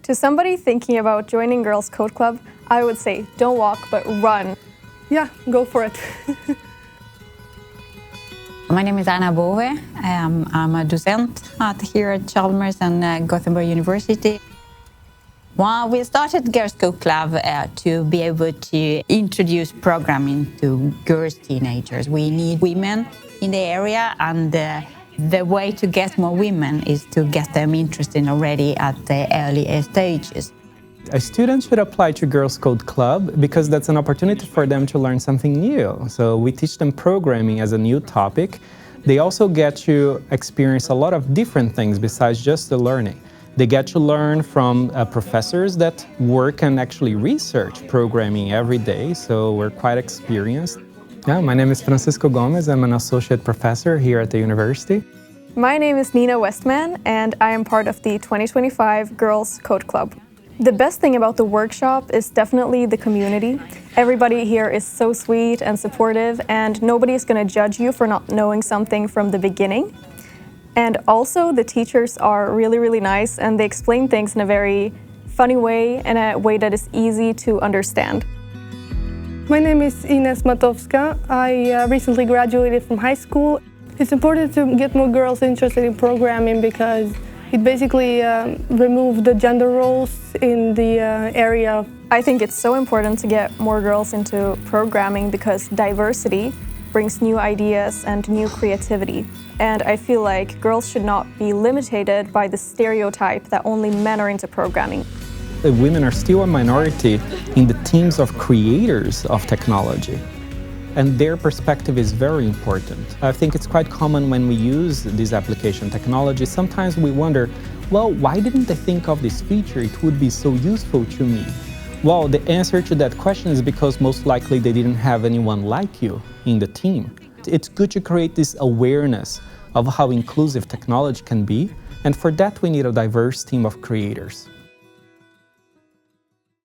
To somebody thinking about joining Girls Code Club, I would say don't walk, but run. Yeah, go for it. My name is Anna Bove. I'm a docent here at Chalmers and Gothenburg University. Well, we started Girls Code Club to be able to introduce programming to girls, teenagers. We need women in the area, and the way to get more women is to get them interested already at the early stages. A student should apply to Girls Code Club because that's an opportunity for them to learn something new. So we teach them programming as a new topic. They also get to experience a lot of different things besides just the learning. They get to learn from professors that work and actually research programming every day, so we're quite experienced. Yeah, my name is Francisco Gomez. I'm an associate professor here at the university. My name is Nina Westman, and I am part of the 2025 Girls Code Club. The best thing about the workshop is definitely the community. Everybody here is so sweet and supportive, and nobody is going to judge you for not knowing something from the beginning. And also, the teachers are really, really nice, and they explain things in a very funny way, and a way that is easy to understand. My name is Ines Matowska. I recently graduated from high school. It's important to get more girls interested in programming because it basically removes the gender roles in the area. I think it's so important to get more girls into programming because diversity brings new ideas and new creativity. And I feel like girls should not be limited by the stereotype that only men are into programming. Women are still a minority in the teams of creators of technology, and their perspective is very important. I think it's quite common when we use this application technology. Sometimes we wonder, well, why didn't they think of this feature? It would be so useful to me. Well, the answer to that question is because most likely they didn't have anyone like you in the team. It's good to create this awareness of how inclusive technology can be, and for that we need a diverse team of creators.